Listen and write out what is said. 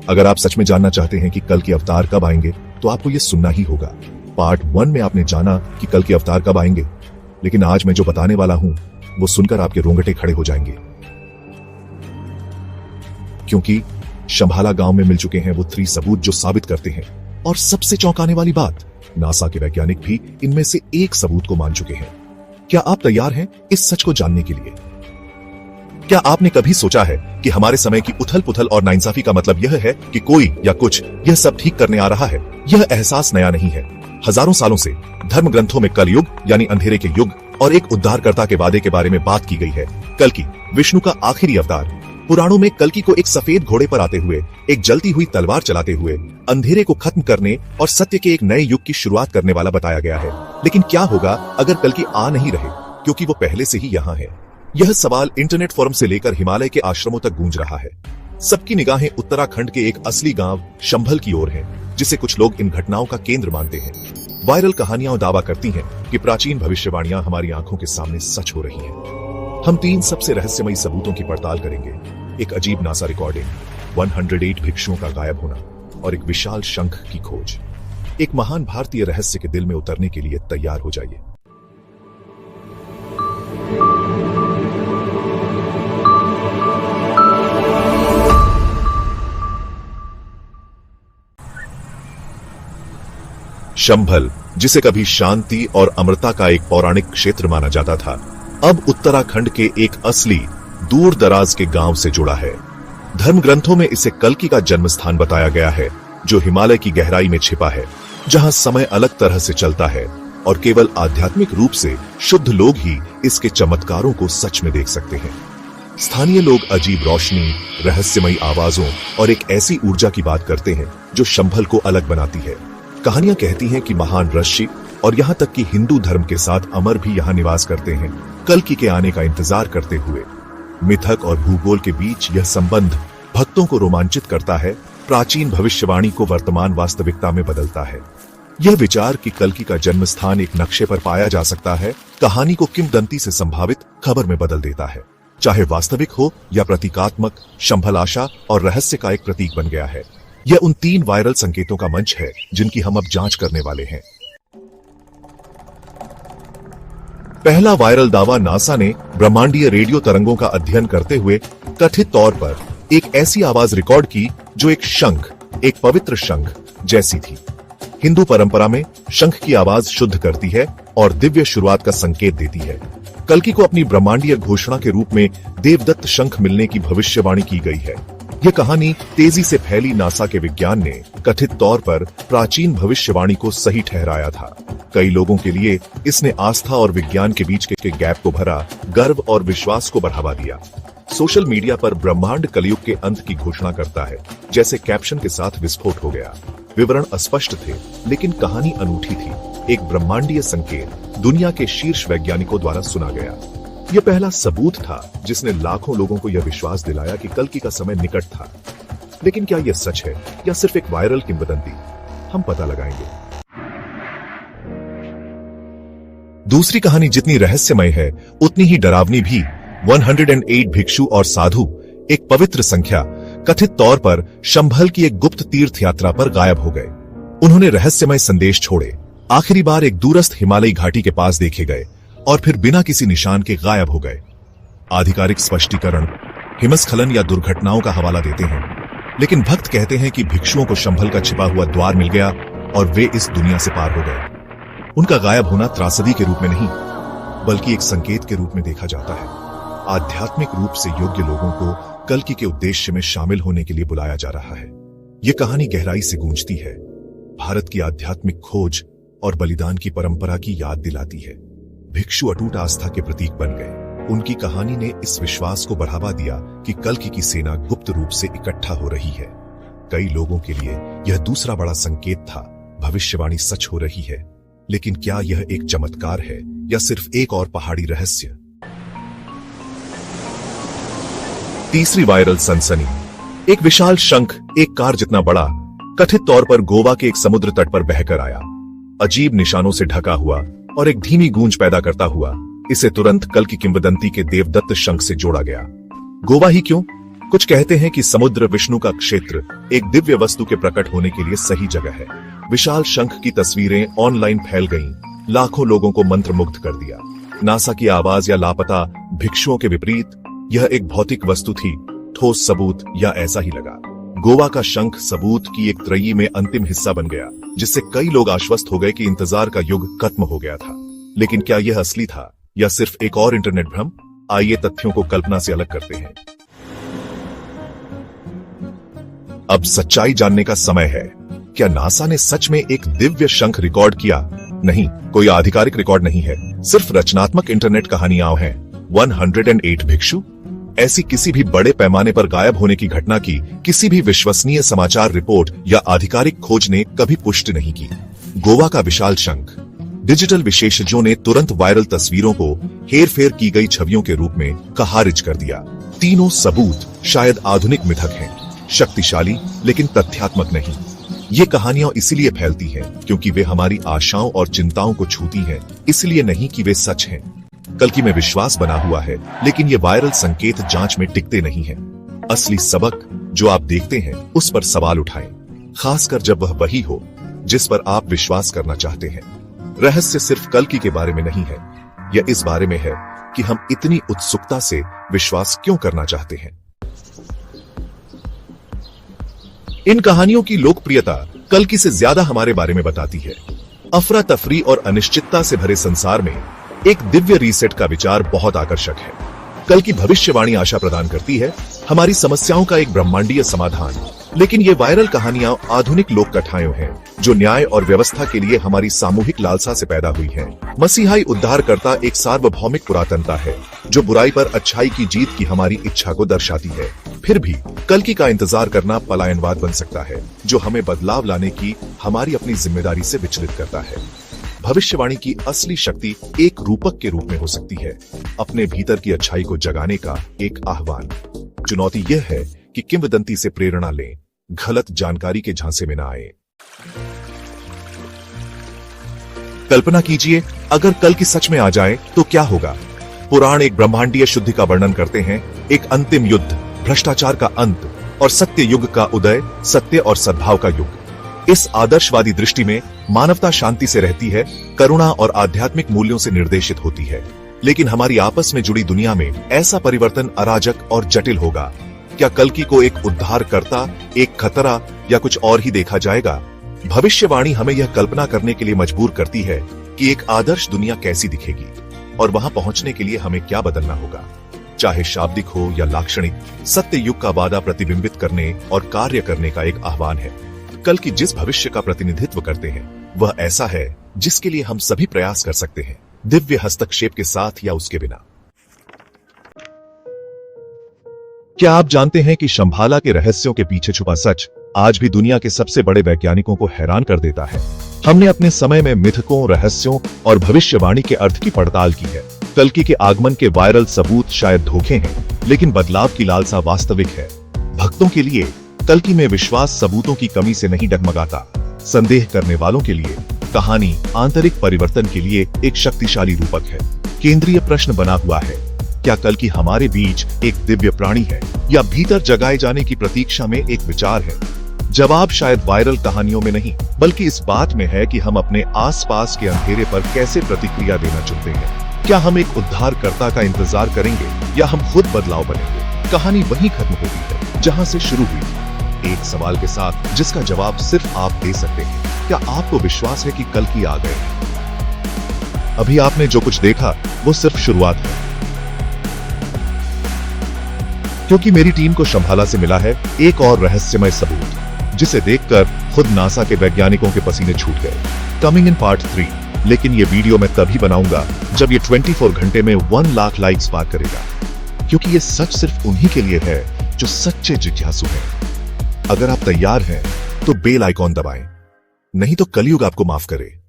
अगर आप सच में जानना चाहते हैं कि कल के अवतार कब आएंगे तो आपको यह सुनना ही होगा। पार्ट 1 में आपने जाना कि कल के अवतार कब आएंगे, लेकिन आज मैं जो बताने वाला हूं वो सुनकर आपके रोंगटे खड़े हो जाएंगे, क्योंकि शंभाला गांव में मिल चुके हैं वो 3 सबूत जो साबित करते हैं। और सबसे चौंकाने वाली बात, नासा के वैज्ञानिक भी इनमें से एक सबूत को मान चुके हैं। क्या आप तैयार हैं इस सच को जानने के लिए? क्या आपने कभी सोचा है कि हमारे समय की उथल पुथल और नाइंसाफी का मतलब यह है कि कोई या कुछ यह सब ठीक करने आ रहा है? यह एहसास नया नहीं है। हजारों सालों से धर्म ग्रंथों में कलयुग यानी अंधेरे के युग और एक उद्धारकर्ता के वादे के बारे में बात की गई है। कल्कि, विष्णु का आखिरी अवतार। पुराणों में कल्कि को एक सफेद घोड़े पर आते हुए, एक जलती हुई तलवार चलाते हुए अंधेरे को खत्म करने और सत्य के एक नए युग की शुरुआत करने वाला बताया गया है। लेकिन क्या होगा अगर कल्कि आ नहीं रहे, क्योंकि वो पहले से ही यहाँ है? यह सवाल इंटरनेट फोरम से लेकर हिमालय के आश्रमों तक गूंज रहा है। सबकी निगाहें उत्तराखंड के एक असली गांव शंभल की ओर हैं, जिसे कुछ लोग इन घटनाओं का केंद्र मानते हैं। वायरल कहानियां दावा करती हैं कि प्राचीन भविष्यवाणियां हमारी आंखों के सामने सच हो रही हैं। हम 3 सबसे रहस्यमयी सबूतों की पड़ताल करेंगे। एक अजीब नासा रिकॉर्डिंग, 108 भिक्षुओं का गायब होना और एक विशाल शंख की खोज। एक महान भारतीय रहस्य के दिल में उतरने के लिए तैयार हो जाइए। शंभल, जिसे कभी शांति और अमरता का एक पौराणिक क्षेत्र माना जाता था, अब उत्तराखंड के एक असली दूर दराज के गांव से जुड़ा है। धर्म ग्रंथों में इसे कल्कि का जन्म स्थान बताया गया है, जो हिमालय की गहराई में छिपा है, जहां समय अलग तरह से चलता है और केवल आध्यात्मिक रूप से शुद्ध लोग ही इसके चमत्कारों को सच में देख सकते हैं। स्थानीय लोग अजीब रोशनी, रहस्यमयी आवाजों और एक ऐसी ऊर्जा की बात करते हैं जो शंभल को अलग बनाती है। कहानियां कहती हैं कि महान ऋषि और यहाँ तक कि हिंदू धर्म के साथ अमर भी यहाँ निवास करते हैं, कल्कि के आने का इंतजार करते हुए। मिथक और भूगोल के बीच यह संबंध भक्तों को रोमांचित करता है, प्राचीन भविष्यवाणी को वर्तमान वास्तविकता में बदलता है। यह विचार कि कल्कि का जन्म स्थान एक नक्शे पर पाया जा सकता है, कहानी को किंवदंती से संभावित खबर में बदल देता है। चाहे वास्तविक हो या प्रतीकात्मक, शंभल आशा और रहस्य का एक प्रतीक बन गया है। यह उन 3 वायरल संकेतों का मंच है जिनकी हम अब जांच करने वाले हैं। पहला वायरल दावा, नासा ने ब्रह्मांडीय रेडियो तरंगों का अध्ययन करते हुए कथित तौर पर एक ऐसी आवाज रिकॉर्ड की जो एक शंख, एक पवित्र शंख जैसी थी। हिंदू परंपरा में शंख की आवाज शुद्ध करती है और दिव्य शुरुआत का संकेत देती है। कल्कि को अपनी ब्रह्मांडीय घोषणा के रूप में देवदत्त शंख मिलने की भविष्यवाणी की गई है। यह कहानी तेजी से फैली नासा के विज्ञान ने कथित तौर पर प्राचीन भविष्यवाणी को सही ठहराया था। कई लोगों के लिए इसने आस्था और विज्ञान के बीच के गैप को भरा, गर्व और विश्वास को बढ़ावा दिया। सोशल मीडिया पर ब्रह्मांड कलयुग के अंत की घोषणा करता है जैसे कैप्शन के साथ विस्फोट हो गया। विवरण अस्पष्ट थे, लेकिन कहानी अनूठी थी। एक ब्रह्मांडीय संकेत दुनिया के शीर्ष वैज्ञानिकों द्वारा सुना गया। यह पहला सबूत था जिसने लाखों लोगों को यह विश्वास दिलाया कि कल्कि का समय निकट था। लेकिन क्या यह सच है या सिर्फ एक वायरल किंवदंती? हम पता लगाएंगे। दूसरी कहानी जितनी रहस्यमय है उतनी ही डरावनी भी। 108 भिक्षु और साधु, एक पवित्र संख्या, कथित तौर पर शंभल की एक गुप्त तीर्थ यात्रा पर गायब हो गए। उन्होंने रहस्यमय संदेश छोड़े, आखिरी बार एक दूरस्थ हिमालयी घाटी के पास देखे गए और फिर बिना किसी निशान के गायब हो गए। आधिकारिक स्पष्टीकरण हिमस्खलन या दुर्घटनाओं का हवाला देते हैं, लेकिन भक्त कहते हैं कि भिक्षुओं को शंभल का छिपा हुआ द्वार मिल गया और वे इस दुनिया से पार हो गए। उनका गायब होना त्रासदी के रूप में नहीं, बल्कि एक संकेत के रूप में देखा जाता है। आध्यात्मिक रूप से योग्य लोगों को कल्कि के उद्देश्य में शामिल होने के लिए बुलाया जा रहा है। यह कहानी गहराई से गूंजती है, भारत की आध्यात्मिक खोज और बलिदान की परंपरा की याद दिलाती है। भिक्षु अटूट आस्था के प्रतीक बन गए। उनकी कहानी ने इस विश्वास को बढ़ावा दिया कि कल्कि की सेना गुप्त रूप से इकट्ठा हो रही है। कई लोगों के लिए यह दूसरा बड़ा संकेत था, भविष्यवाणी सच हो रही है। लेकिन क्या यह एक चमत्कार है या सिर्फ एक और पहाड़ी रहस्य? तीसरी वायरल सनसनी, एक विशाल शंख, एक कार जितना बड़ा, कथित तौर पर गोवा के एक समुद्र तट पर बहकर आया। अजीब निशानों से ढका हुआ और एक धीमी गूंज पैदा करता हुआ, इसे तुरंत कल्कि किंवदंती के देवदत्त शंख से जोड़ा गया। गोवा ही क्यों? कुछ कहते हैं कि समुद्र विष्णु का क्षेत्र एक दिव्य वस्तु के प्रकट होने के लिए सही जगह है। विशाल शंख की तस्वीरें ऑनलाइन फैल गईं, लाखों लोगों को मंत्रमुग्ध कर दिया। नासा की आवाज या लापता भिक्षुओं के विपरीत यह एक भौतिक वस्तु थी, ठोस सबूत या ऐसा ही लगा। गोवा का शंख सबूत की एक त्रयी में अंतिम हिस्सा बन गया, जिससे कई लोग आश्वस्त हो गए कि इंतजार का युग खत्म हो गया था। लेकिन क्या यह असली था या सिर्फ एक और इंटरनेट भ्रम? आइए तथ्यों को कल्पना से अलग करते हैं। अब सच्चाई जानने का समय है। क्या नासा ने सच में एक दिव्य शंख रिकॉर्ड किया? नहीं, कोई आधिकारिक रिकॉर्ड नहीं है, सिर्फ रचनात्मक इंटरनेट कहानियां हैं। 108 भिक्षु? ऐसी किसी भी बड़े पैमाने पर गायब होने की घटना की किसी भी विश्वसनीय समाचार रिपोर्ट या आधिकारिक खोज ने कभी पुष्टि नहीं की। गोवा का विशाल शंख। डिजिटल विशेषज्ञों ने तुरंत वायरल तस्वीरों को हेरफेर की गई छवियों के रूप में खारिज कर दिया। तीनों सबूत शायद आधुनिक मिथक हैं, शक्तिशाली लेकिन तथ्यात्मक नहीं। ये कहानियां इसीलिए फैलती हैं क्योंकि वे हमारी आशाओं और चिंताओं को छूती हैं, इसलिए नहीं कि वे सच हैं। कल्कि में विश्वास बना हुआ है, लेकिन ये वायरल संकेत जांच में टिकते नहीं हैं। असली सबक जो आप देखते हैं उस पर सवाल उठाएं, खासकर जब वह वही हो जिस पर आप विश्वास करना चाहते हैं। रहस्य सिर्फ कल्कि के बारे में नहीं है, यह इस बारे में है कि हम इतनी उत्सुकता से विश्वास क्यों करना चाहते हैं। इन कहानियों की लोकप्रियता कल्कि से ज्यादा हमारे बारे में बताती है। अफरा तफरी और अनिश्चितता से भरे संसार में एक दिव्य रीसेट का विचार बहुत आकर्षक है। कल्कि भविष्यवाणी आशा प्रदान करती है, हमारी समस्याओं का एक ब्रह्मांडीय समाधान। लेकिन ये वायरल कहानियां आधुनिक लोक कथाएं हैं जो न्याय और व्यवस्था के लिए हमारी सामूहिक लालसा से पैदा हुई हैं। मसीहाई उद्धारकर्ता एक सार्वभौमिक पुरातनता है जो बुराई पर अच्छाई की जीत की हमारी इच्छा को दर्शाती है। फिर भी कल्कि का इंतजार करना पलायनवाद बन सकता है जो हमें बदलाव लाने की हमारी अपनी जिम्मेदारी से विचलित करता है। भविष्यवाणी की असली शक्ति एक रूपक के रूप में हो सकती है, अपने भीतर की अच्छाई को जगाने का एक आह्वान। चुनौती यह है कि किंवदंती से प्रेरणा लें, गलत जानकारी के झांसे में न आए। कल्पना कीजिए, अगर कल्कि सच में आ जाए तो क्या होगा? पुराण एक ब्रह्मांडीय शुद्धि का वर्णन करते हैं, एक अंतिम युद्ध, भ्रष्टाचार का अंत और सत्य युग का उदय, सत्य और सद्भाव का युग। इस आदर्शवादी दृष्टि में मानवता शांति से रहती है, करुणा और आध्यात्मिक मूल्यों से निर्देशित होती है। लेकिन हमारी आपस में जुड़ी दुनिया में ऐसा परिवर्तन अराजक और जटिल होगा। क्या कल्कि को एक उद्धारकर्ता, एक खतरा या कुछ और ही देखा जाएगा? भविष्यवाणी हमें यह कल्पना करने के लिए मजबूर करती है कि एक आदर्श दुनिया कैसी दिखेगी और वहां पहुंचने के लिए हमें क्या बदलना होगा। चाहे शाब्दिक हो या लाक्षणिक, सत्य युग का वादा प्रतिबिंबित करने और कार्य करने का एक आह्वान है। कल्कि जिस भविष्य का प्रतिनिधित्व करते हैं वह ऐसा है जिसके लिए हम सभी प्रयास कर सकते हैं, दिव्य हस्तक्षेप के साथ या उसके बिना। क्या आप जानते हैं कि शंभाला के रहस्यों के पीछे छुपा सच आज भी दुनिया के सबसे बड़े वैज्ञानिकों को हैरान कर देता है? हमने अपने समय में मिथकों, रहस्यों और भविष्यवाणी के अर्थ की पड़ताल की है। कल्कि के आगमन के वायरल सबूत शायद धोखे हैं, लेकिन बदलाव की लालसा वास्तविक है। भक्तों के लिए कल्कि में विश्वास सबूतों की कमी से नहीं डगमगाता। संदेह करने वालों के लिए कहानी आंतरिक परिवर्तन के लिए एक शक्तिशाली रूपक है। केंद्रीय प्रश्न बना हुआ है, क्या कल्कि हमारे बीच एक दिव्य प्राणी है या भीतर जगाए जाने की प्रतीक्षा में एक विचार है? जवाब शायद वायरल कहानियों में नहीं, बल्कि इस बात में है कि हम अपने आसपास के अंधेरे पर कैसे प्रतिक्रिया देना चाहते हैं। क्या हम एक उद्धारकर्ता का इंतजार करेंगे या हम खुद बदलाव बनेंगे? कहानी वहीं खत्म होती है जहां से शुरू हुई, एक सवाल के साथ जिसका जवाब सिर्फ आप दे सकते हैं। क्या आपको विश्वास है कि कल्कि आ गए? अभी आपने जो कुछ देखा वो सिर्फ शुरुआत है, क्योंकि मेरी टीम को शंभाला से मिला है एक और रहस्यमय सबूत जिसे देखकर खुद नासा के वैज्ञानिकों के पसीने छूट गए। Coming in part 3। लेकिन ये वीडियो मैं तभी बनाऊंगा जब ये 24 घंटे में 1 लाख लाइक्स पार करेगा, क्योंकि ये सच सिर्फ उन्हीं के लिए है जो सच्चे जिज्ञासु हैं। अगर आप तैयार हैं तो बेल आइकॉन दबाएं, नहीं तो कलयुग आपको माफ करे।